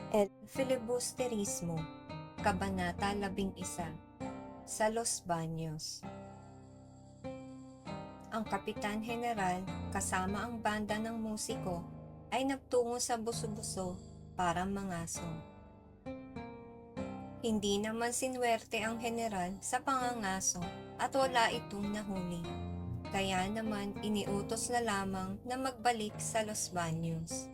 El Filibusterismo, Kabanata 11, sa Los Baños. Ang Kapitan General kasama ang banda ng musiko ay nagtungo sa buso-buso para mangaso. Hindi naman sinwerte ang general sa pangangaso at wala itong nahuli. Kaya naman iniutos na lamang na magbalik sa Los Baños.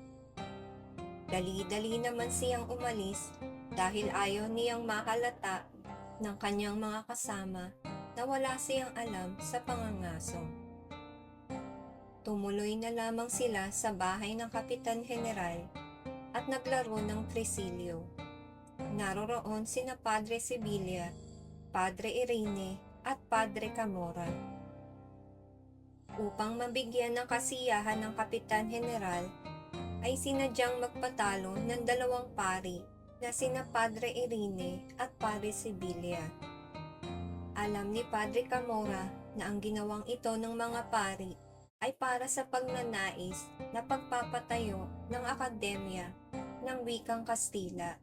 Dali-dali naman siyang umalis dahil ayaw niyang mahalata ng kanyang mga kasama na wala siyang alam sa pangangaso. Tumuloy na lamang sila sa bahay ng Kapitan General at naglaro ng tresilyo. Naroroon sina Padre Sibilia, Padre Irene at Padre Camora. Upang mabigyan ng kasiyahan ng Kapitan General, ay sinadyang magpatalo ng dalawang pari na sina Padre Irene at Padre Sibilia. Alam ni Padre Camora na ang ginawang ito ng mga pari ay para sa pagnanais na pagpapatayo ng akademya ng wikang Kastila.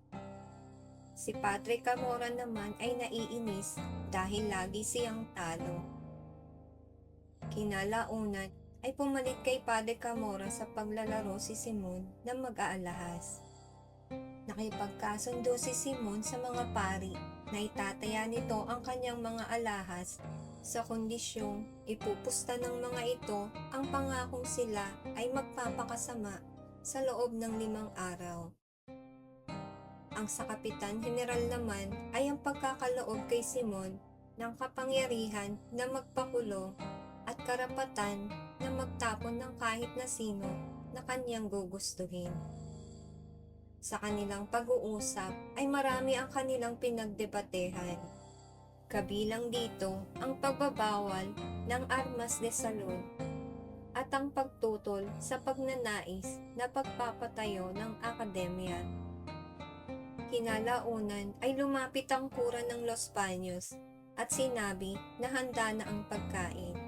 Si Padre Camora naman ay naiinis dahil lagi siyang talo. Kinalaunan ay pumalit kay Padre Camora sa paglalaro si Simon na mag-aalahas. Nakipagkasundo si Simon sa mga pari na itataya nito ang kanyang mga alahas sa kondisyong ipupusta ng mga ito ang pangakong sila ay magpapakasama sa loob ng 5 araw. Ang sa Kapitan General naman ay ang pagkakaloob kay Simon ng kapangyarihan na magpakulong at karapatan na magtapon ng kahit na sino na kanyang gugustuhin. Sa kanilang pag-uusap ay marami ang kanilang pinagdebatehan. Kabilang dito ang pagbabawal ng armas de salud at ang pagtutol sa pagnanais na pagpapatayo ng akademya. Kinalaunan ay lumapit ang kura ng Los Baños at sinabi na handa na ang pagkain.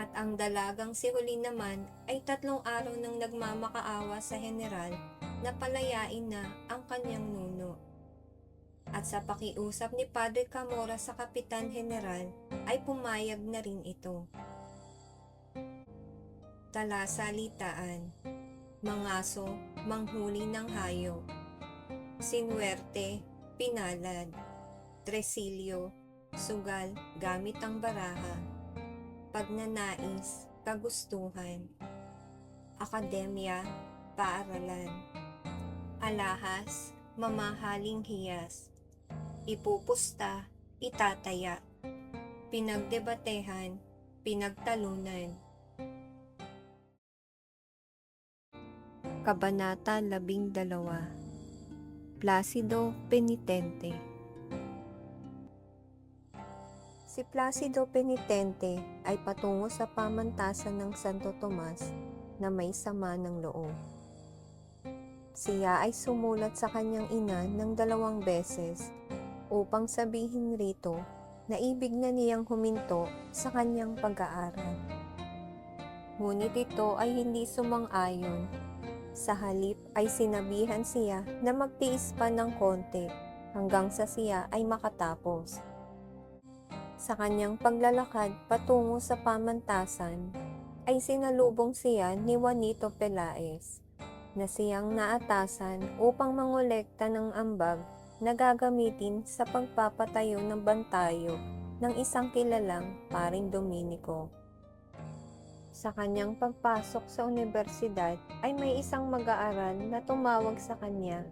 At ang dalagang si Huli naman ay 3 araw nang nagmamakaawa sa general na palayain na ang kanyang nuno. At sa pakiusap ni Padre Camora sa Kapitan General ay pumayag na rin ito. Talasalitaan, mangaso, manghuli ng hayop. Sinwerte, pinalad. Tresilyo, sugal gamit ang baraha. Pagnanais, kagustuhan. Akademya, paaralan. Alahas, mamahaling hiyas. Ipupusta, itataya. Pinagdebatehan, pinagtalunan. Kabanata 12, Plácido Penitente. Si Plácido Penitente ay patungo sa pamantasan ng Santo Tomas na may sama ng loob. Siya ay sumulat sa kanyang ina ng 2 beses upang sabihin rito na ibig na niyang huminto sa kanyang pag-aaral. Ngunit ito ay hindi sumang-ayon. Sa halip ay sinabihan siya na magtiis pa ng konti hanggang sa siya ay makatapos. Sa kanyang paglalakad patungo sa pamantasan ay sinalubong siya ni Juanito Pelaez na siyang naatasan upang mangolekta ng ambag na gagamitin sa pagpapatayo ng bantayo ng isang kilalang paring Dominiko. Sa kanyang pagpasok sa universidad ay may isang mag-aaral na tumawag sa kanya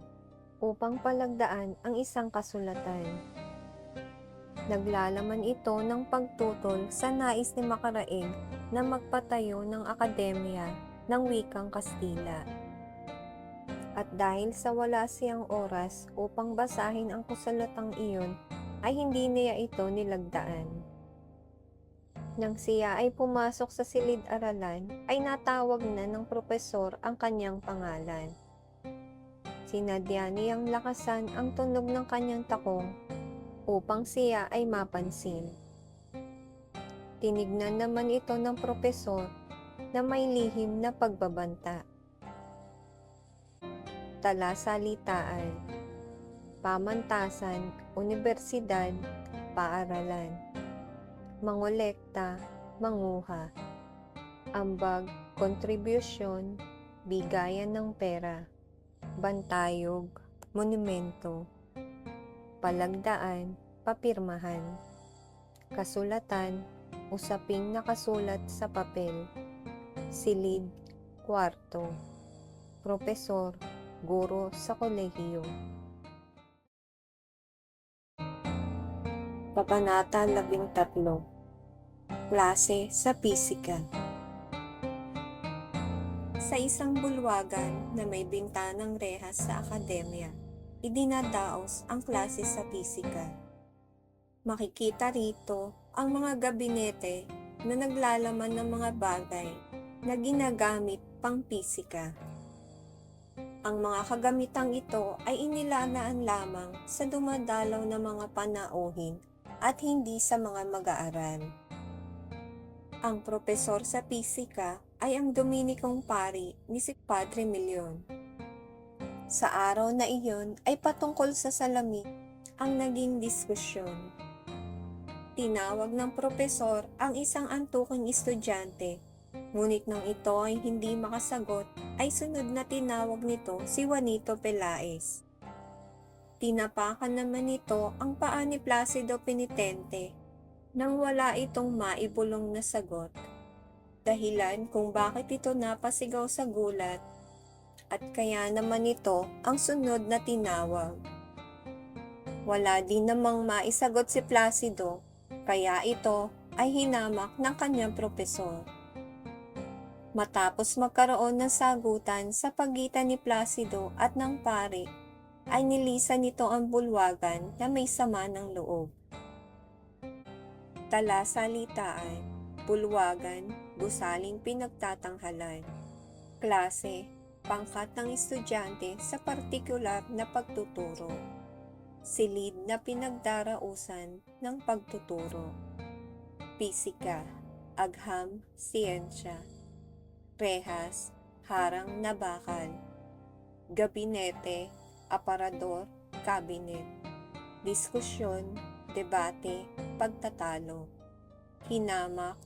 upang palagdaan ang isang kasulatan. Naglalaman ito ng pagtutol sa nais ni Macaraig na magpatayo ng akademya ng wikang Kastila. At dahil sa wala siyang oras upang basahin ang kasulatang iyon, ay hindi niya ito nilagdaan. Nang siya ay pumasok sa silid-aralan, ay natawag na ng propesor ang kanyang pangalan. Sinadya niyang lakasan ang tunog ng kanyang takong upang siya ay mapansin. Tinignan naman ito ng propesor na may lihim na pagbabanta. talasalitaan, pamantasan, unibersidad, paaralan, mangolekta, manguha, ambag, kontribusyon, bigayan ng pera, bantayog, monumento, palagdaan, papirmahan, kasulatan, usaping nakasulat sa papel, silid, kwarto, propesor, guro sa kolehiyo. Kabanata 13. Klase sa pisika. Sa isang bulwagan na may bintanang rehas sa akademya, idinadaos ang klase sa pisika. Makikita rito ang mga gabinete na naglalaman ng mga bagay na ginagamit pang pisika. Ang mga kagamitang ito ay inilalaan lamang sa dumadalaw na mga panauhin at hindi sa mga mag-aaral. Ang propesor sa pisika ay ang Dominikong pari ni si Padre Milion. Sa araw na iyon ay patungkol sa salamin ang naging diskusyon. Tinawag ng propesor ang isang antuking estudyante, ngunit nang ito ay hindi makasagot, ay sunod na tinawag nito si Juanito Pelaez. Tinapakan naman nito ang paa ni Placido Penitente nang wala itong maibulong na sagot. Dahilan kung bakit ito napasigaw sa gulat, at kaya naman ito ang sunod na tinawag. Wala din namang maisagot si Placido, kaya ito ay hinamak ng kanyang propesor. Matapos magkaroon ng sagutan sa pagitan ni Placido at ng pari, ay nilisan nito ang bulwagan na may sama ng loob. Talasalitaan, bulwagan, gusaling pinagtatanghalan. Klase, pangkat ng estudyante sa partikular na pagtuturo. Silid na pinagdarausan ng pagtuturo. Pisika, agham, siyensya. Rehas, harang na bakal. Gabinete, aparador, cabinet. Diskusyon, debate, pagtatalo. Hinamak,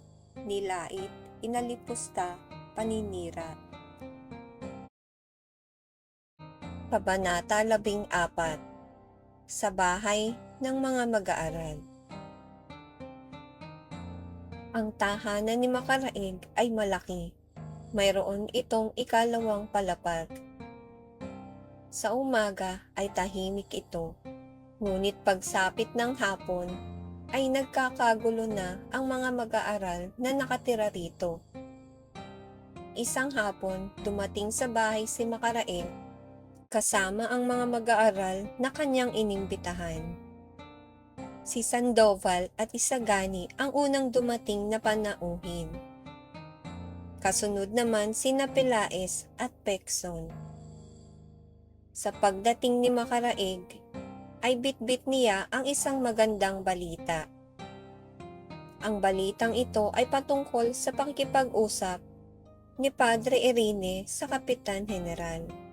nilait, inalipusta, paninira. Kabanata 14. Sa bahay ng mga mag-aaral. Ang tahanan ni Makaraig ay malaki. Mayroon itong ikalawang palapag. Sa umaga ay tahimik ito, ngunit pagsapit ng hapon ay nagkakagulo na ang mga mag-aaral na nakatira rito. Isang hapon, dumating sa bahay si Makaraig kasama ang mga mag-aaral na kanyang inimbitahan. Si Sandoval at Isagani ang unang dumating na panauhin. Kasunod naman sina Pelaez at Pecson. Sa pagdating ni Makaraig, ay bitbit niya ang isang magandang balita. Ang balitang ito ay patungkol sa pakikipag-usap ni Padre Irene sa Kapitan General.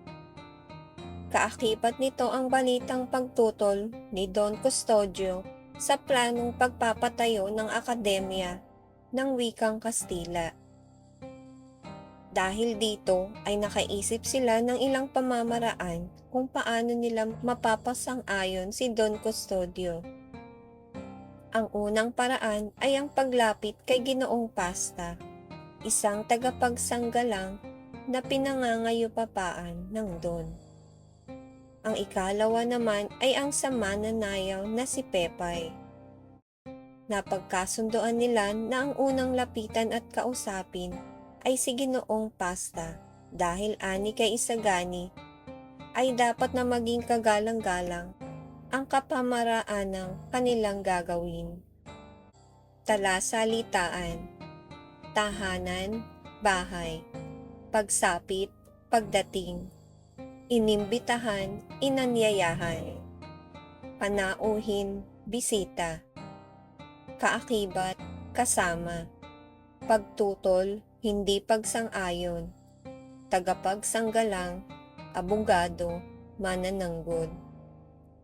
Kaakibat nito ang balitang pagtutol ni Don Custodio sa planong pagpapatayo ng Akademya ng Wikang Kastila. Dahil dito ay nakaisip sila ng ilang pamamaraan kung paano nila mapapasang-ayon si Don Custodio. Ang unang paraan ay ang paglapit kay Ginoong Pasta, isang tagapagsanggalang na pinangangayupapaan ng Don. Ang ikalawa naman ay ang samananayaw na si Pepay. Napagkasundoan nila na ang unang lapitan at kausapin ay si Ginoong Pasta dahil ani kay Isagani ay dapat na maging kagalang-galang ang kapamaraan ng kanilang gagawin. Talasalitaan, tahanan, bahay, pagsapit, pagdating, inimbitahan, inanyayahan, panauhin, bisita, kaakibat, kasama, pagtutol, hindi pagsang-ayon, tagapagsanggalang, abogado, manananggol,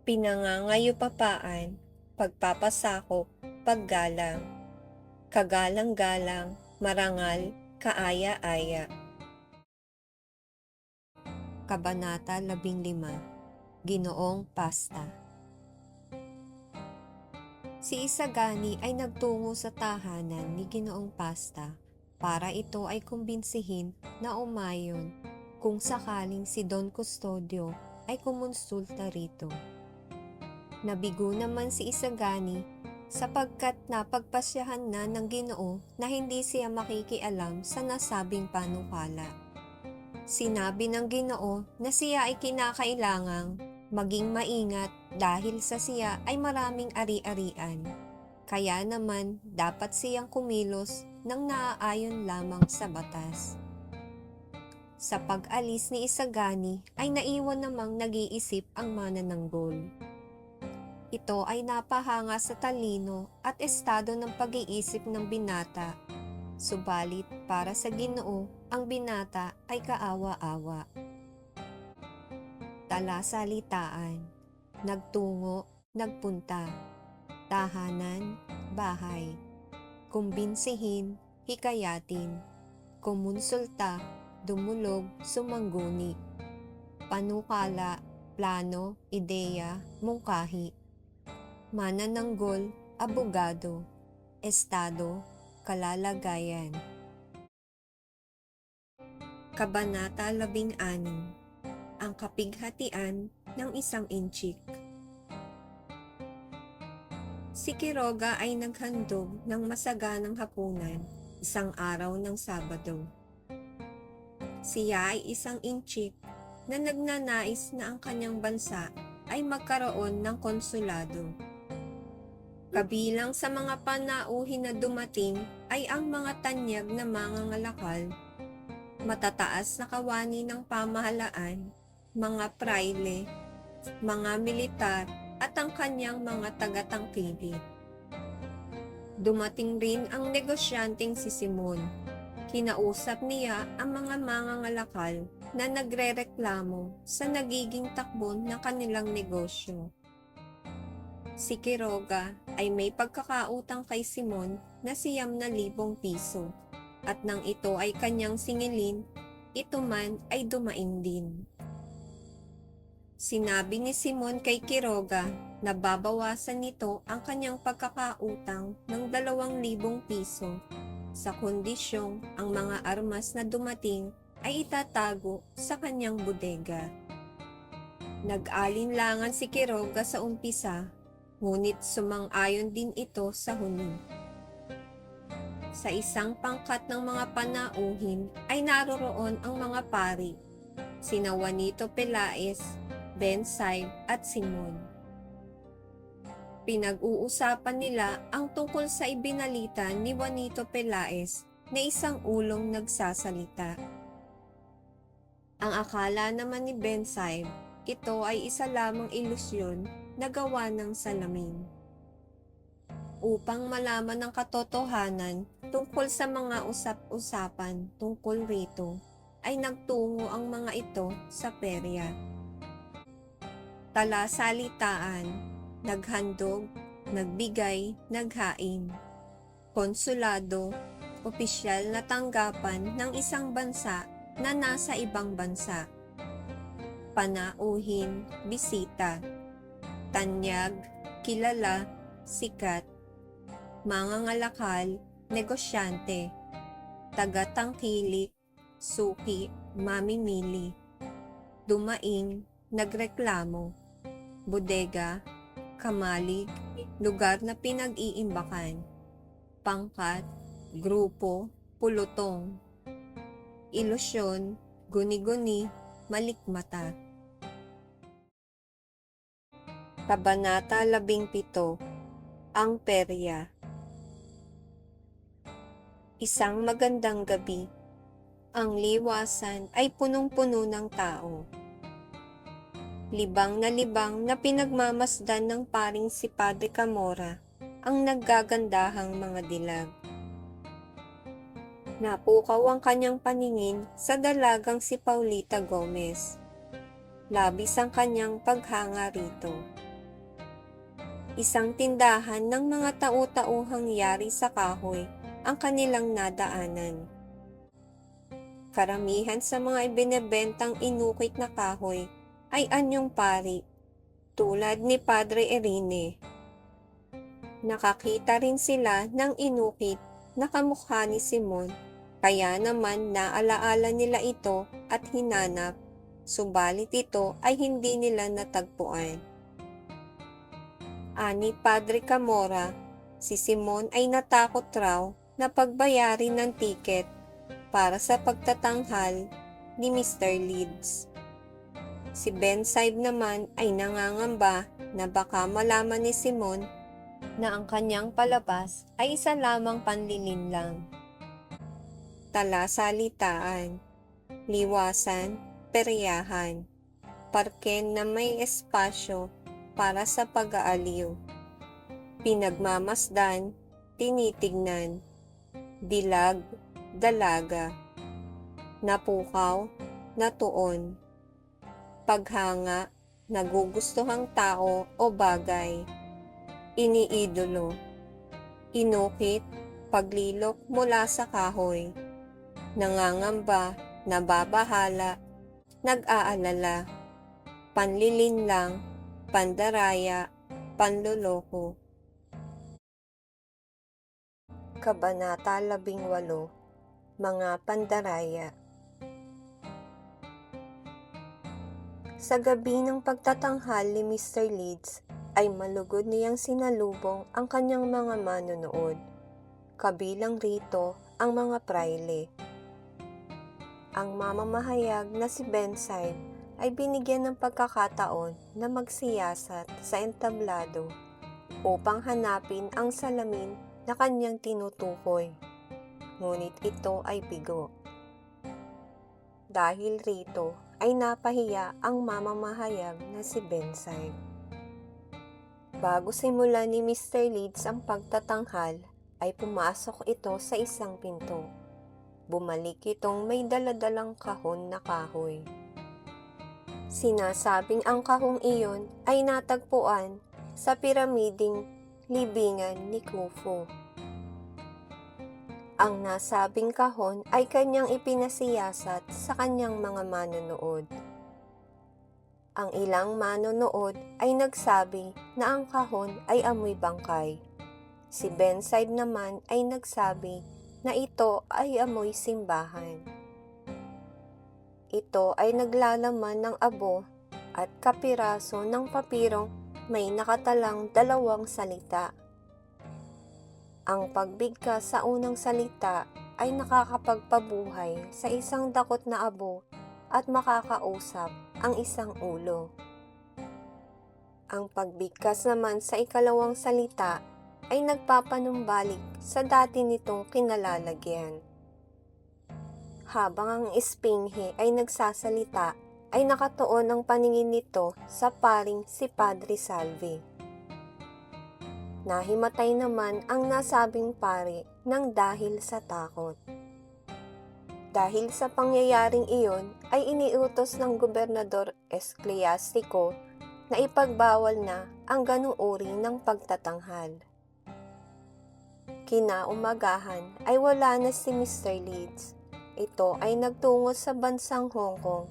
pinangangayupapaan, pagpapasakop, paggalang, kagalang-galang, marangal, kaaya-aya. Kabanata 15, Ginoong Pasta. Si Isagani ay nagtungo sa tahanan ni Ginoong Pasta para ito ay kumbinsihin na umayon kung sakaling si Don Custodio ay kumonsulta rito. Nabigo naman si Isagani sapagkat napagpasyahan na ng Ginoo na hindi siya makikialam sa nasabing panukala. Sinabi ng Ginoo na siya ay kinakailangang maging maingat dahil sa siya ay maraming ari-arian. Kaya naman dapat siyang kumilos nang naaayon lamang sa batas. Sa pag-alis ni Isagani ay naiwan namang nag-iisip ang manananggol. Ito ay napahanga sa talino at estado ng pag-iisip ng binata. Subalit para sa Ginoo, ang binata ay kaawa-awa. Talasalitaan, nagtungo, nagpunta, tahanan, bahay, kumbinsihin, hikayatin, kumonsulta, dumulog, sumangguni, panukala, plano, ideya, mungkahi, manananggol, abogado, estado, kalalagayan. Kabanata 16, Ang kapighatian ng isang inchik. Si Quiroga ay naghandog ng masaganang hapunan isang araw ng Sabado. Siya ay isang inchik na nagnanais na ang kanyang bansa ay magkaroon ng konsulado. Kabilang sa mga panauhin na dumating ay ang mga tanyag na mangangalakal, matataas na kawani ng pamahalaan, mga praile, mga militar at ang kanyang mga tagatangkilik. Dumating rin ang negosyanteng si Simon. Kinausap niya ang mga mangangalakal na nagrereklamo sa nagiging takbo ng kanilang negosyo. Si Quiroga ay may pagkakautang kay Simon na 9,000 piso at nang ito ay kanyang singilin, ito man ay dumaing din. Sinabi ni Simon kay Quiroga na babawasan nito ang kanyang pagkakautang ng 2,000 piso sa kondisyong ang mga armas na dumating ay itatago sa kanyang bodega. Nag-alinlangan si Quiroga sa umpisa, ngunit sumang-ayon din ito sa huli. Sa isang pangkat ng mga panauhin ay naroroon ang mga pari, sina Juanito Pelaez, Bensay at Simon. Pinag-uusapan nila ang tungkol sa ibinalita ni Juanito Pelaez na isang ulong nagsasalita. Ang akala naman ni Bensay, ito ay isa lamang ilusyon na gawa ng salamin. Upang malaman ang katotohanan tungkol sa mga usap-usapan tungkol rito, ay nagtungo ang mga ito sa perya. Talasalitaan, naghandog, nagbigay, naghain. Konsulado, opisyal na tanggapan ng isang bansa na nasa ibang bansa. Panauhin, bisita. Tanyag, kilala, sikat. Mangangalakal, negosyante. Tagatangkilik, suki, mamimili. Dumaing, nagreklamo. Bodega, kamalig, lugar na pinag-iimbakan. Pangkat, grupo, pulutong. Ilusyon, guni-guni, malikmata. Kabanata 17, Ang Perya. Isang magandang gabi, ang liwasan ay punong-puno ng tao. Libang na pinagmamasdan ng paring si Padre Camora ang naggagandahang mga dilag. Napukaw ang kanyang paningin sa dalagang si Paulita Gomez. Labis ang kanyang paghanga rito. Isang tindahan ng mga tau-tauhang yari sa kahoy ang kanilang nadaanan. Karamihan sa mga ibinebentang inukit na kahoy ay anyong pari, tulad ni Padre Irene. Nakakita rin sila ng inukit na kamukha ni Simon, kaya naman naalaala nila ito at hinanap, subalit ito ay hindi nila natagpuan. Ani Padre Camora, si Simon ay natakot raw na pagbayarin ng tiket para sa pagtatanghal ni Mr. Leeds. Si Bensaib naman ay nangangamba na baka malaman ni Simon na ang kanyang palabas ay isa lamang panlilinlang. Talasalitaan, liwasan, peryahan, parken na may espasyo para sa pag-aaliw. Pinagmamasdan, tinitignan, dilag, dalaga, napukaw, natuon, paghanga, nagugustuhang tao o bagay, iniidolo, inukit, paglilok mula sa kahoy, nangangamba, nababahala, nag-aalala, panlilinlang, pandaraya, panloloko. Kabanata 18, Mga Pandaraya. Sa gabi ng pagtatanghal ni Mr. Leeds, ay malugod niyang sinalubong ang kanyang mga manonood, kabilang rito ang mga praile. Ang mamamahayag na si Bensaib ay binigyan ng pagkakataon na magsiyasat sa entablado upang hanapin ang salamin na kanyang tinutukoy, ngunit ito ay bigo. Dahil rito ay napahiya ang mamamahayag na si Bensaib. Bago simulan ni Mr. Leeds ang pagtatanghal, ay pumasok ito sa isang pinto. Bumalik itong may daladalang kahon na kahoy. Sinasabing ang kahong iyon ay natagpuan sa piramiding libingan ni Khufu. Ang nasabing kahon ay kanyang ipinasiyasat sa kanyang mga manonood. Ang ilang manonood ay nagsabi na ang kahon ay amoy bangkay. Si Bensaib naman ay nagsabi na ito ay amoy simbahan. Ito ay naglalaman ng abo at kapiraso ng papirong may nakatalang 2 salita. Ang pagbigkas sa unang salita ay nakakapagpabuhay sa isang dakot na abo at makakausap ang isang ulo. Ang pagbigkas naman sa ikalawang salita ay nagpapanumbalik sa dati nitong kinalalagyan. Habang ang espinghe ay nagsasalita, ay nakatuon ang paningin nito sa paring si Padre Salvi. Nahimatay naman ang nasabing pare ng dahil sa takot. Dahil sa pangyayaring iyon ay iniutos ng Gobernador Eclesiastico na ipagbawal na ang ganung uri ng pagtatanghal. Kinaumagahan ay wala na si Mr. Leeds. Ito ay nagtungo sa bansang Hong Kong,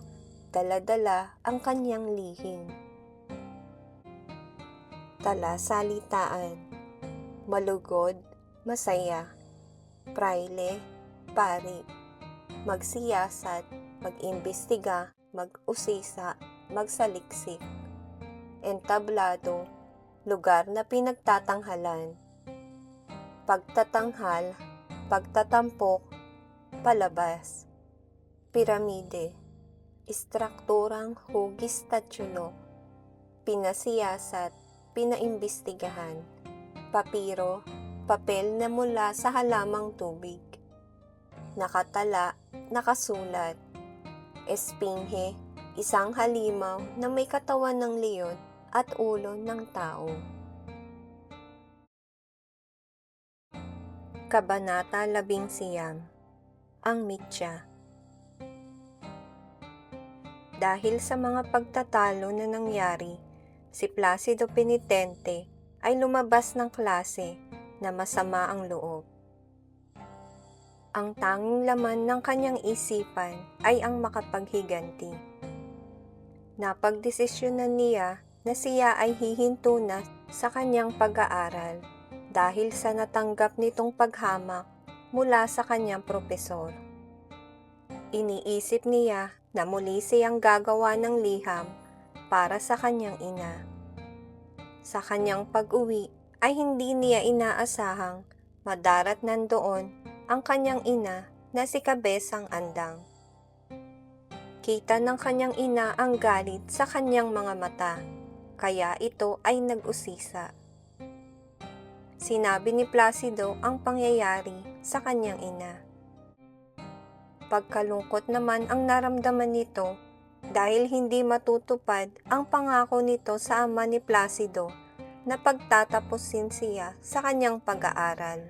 dala-dala ang kanyang lihim. Talasalitaan, malugod, masaya, praile, pari, magsiyasat, mag-imbestiga, mag-usisa, magsaliksik, entablado, lugar na pinagtatanghalan, pagtatanghal, pagtatampok, palabas, piramide, istrukturang hugis tatyulo, pinasiyasat, pinaimbestigahan, papiro, papel na mula sa halamang tubig, nakatala, nakasulat, espinghe, isang halimaw na may katawan ng leon at ulo ng tao. Kabanata 19, Ang Mitya. Dahil sa mga pagtatalo na nangyari, si Placido Penitente ay lumabas ng klase na masama ang loob. Ang tanging laman ng kanyang isipan ay ang makapaghiganti. Napagdesisyonan niya na siya ay hihinto na sa kanyang pag-aaral dahil sa natanggap nitong paghamak mula sa kanyang propesor. Iniisip niya na muli siyang gagawa ng liham para sa kanyang ina. Sa kanyang pag-uwi ay hindi niya inaasahang madarat nandoon ang kanyang ina na si Kabesang Andang. Kita ng kanyang ina ang galit sa kanyang mga mata, kaya ito ay nag-usisa. Sinabi ni Placido ang pangyayari sa kanyang ina. Pagkalungkot naman ang naramdaman nito dahil hindi matutupad ang pangako nito sa ama ni Placido na pagtatapusin siya sa kanyang pag-aaral.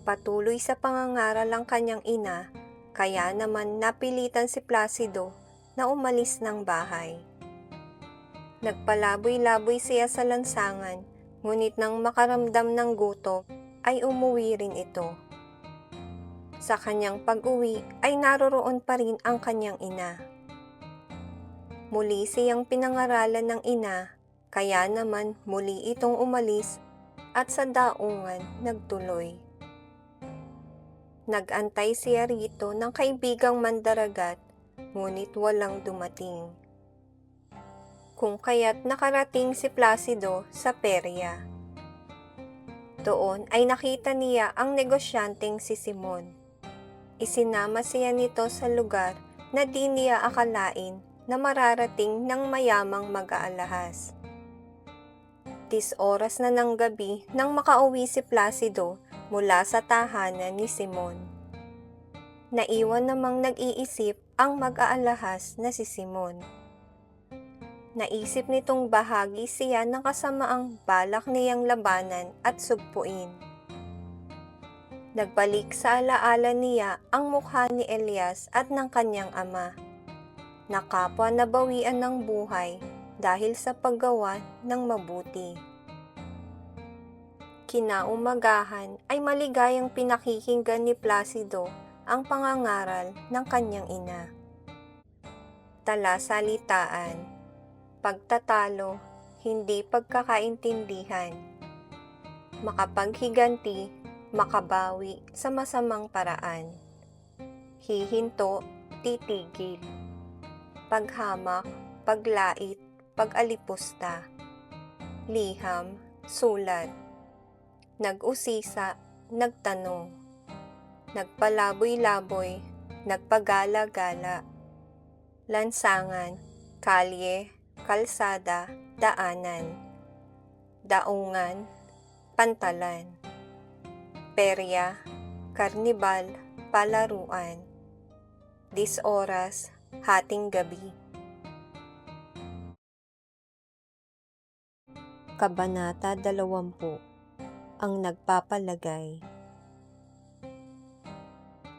Patuloy sa pangangaral ang kanyang ina, kaya naman napilitan si Placido na umalis ng bahay. Nagpalaboy-laboy siya sa lansangan, ngunit nang makaramdam ng gutom ay umuwi rin ito. Sa kanyang pag-uwi ay naroroon pa rin ang kanyang ina. Muli siyang pinangaralan ng ina, kaya naman muli itong umalis at sa daungan nagtuloy. Nag-antay siya rito ng kaibigang mandaragat, ngunit walang dumating. Kung kaya't nakarating si Placido sa perya. Doon ay nakita niya ang negosyanteng si Simon. Isinama siya nito sa lugar na di niya akalain na mararating ng mayamang mag-aalahas. 10 oras na ng gabi nang makauwi si Placido mula sa tahanan ni Simon. Naiwan namang nag-iisip ang mag-aalahas na si Simon. Naisip nitong bahagi siya ng kasamaang balak niyang labanan at sugpuin. Nagbalik sa alaala niya ang mukha ni Elias at ng kanyang ama, na kapwa nabawian ng buhay dahil sa paggawa ng mabuti. Kinaumagahan ay maligayang pinakikinggan ni Placido ang pangangaral ng kanyang ina. Talasalitaan, pagtatalo, hindi pagkakaintindihan, makapaghiganti, makabawi sa masamang paraan, hihinto, titigil, paghamak, paglait, pag-alipusta, liham, sulat, nag-usisa, nagtanong, nagpalaboy-laboy, nagpagala-gala, lansangan, kalye, kalsada, daanan, daungan, pantalan, perya, karnibal, palaruan, 10 oras, hating gabi. Kabanata 20. Ang nagpapalagay.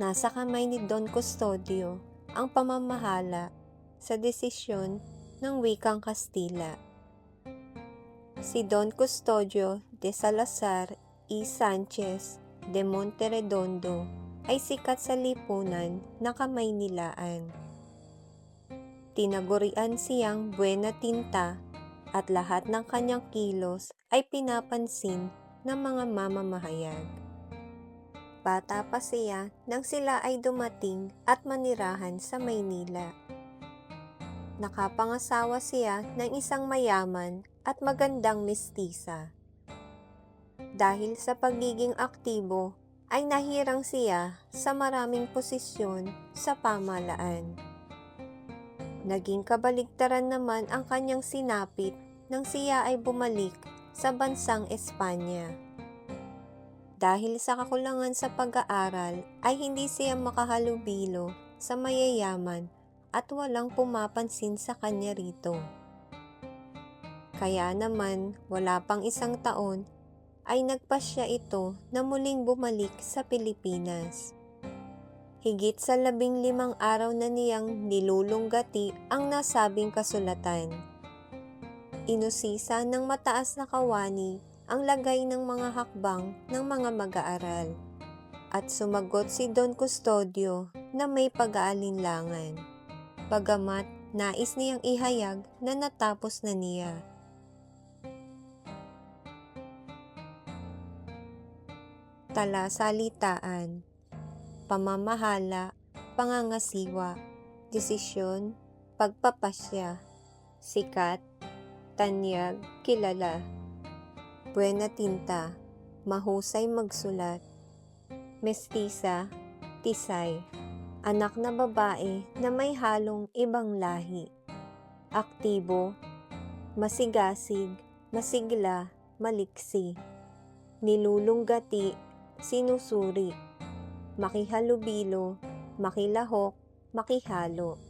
Nasa kamay ni Don Custodio ang pamamahala sa desisyon ng wikang Kastila. Si Don Custodio de Salazar y Sanchez de Monterredondo ay sikat sa lipunan na Kamaynilaan. Tinagurian siyang buena tinta at lahat ng kanyang kilos ay pinapansin ng mga mamamahayag. Bata pa siya nang sila ay dumating at manirahan sa Maynila. Nakapangasawa siya ng isang mayaman at magandang mestisa. Dahil sa pagiging aktibo, ay nahirang siya sa maraming posisyon sa pamahalaan. Naging kabaligtaran naman ang kanyang sinapit nang siya ay bumalik sa bansang Espanya. Dahil sa kakulangan sa pag-aaral, ay hindi siya makahalubilo sa mayayaman at walang pumapansin sa kanya rito. Kaya naman, wala pang isang taon, ay nagpasya ito na muling bumalik sa Pilipinas. Higit sa 15 araw na niyang nilulunggati ang nasabing kasulatan. Inusisa ng mataas na kawani ang lagay ng mga hakbang ng mga mag-aaral. At sumagot si Don Custodio na may pag-aalinlangan, bagamat nais niyang ihayag na natapos na niya. Talasalitaan, pamamahala, pangangasiwa, desisyon, pagpapasya, sikat, tanyag, kilala, buena tinta, mahusay magsulat, mestiza, tisay, anak na babae na may halong ibang lahi, aktibo, masigasig, masigla, maliksi, nilulunggati, sinusuri, makihalubilo, makilahok, makihalo.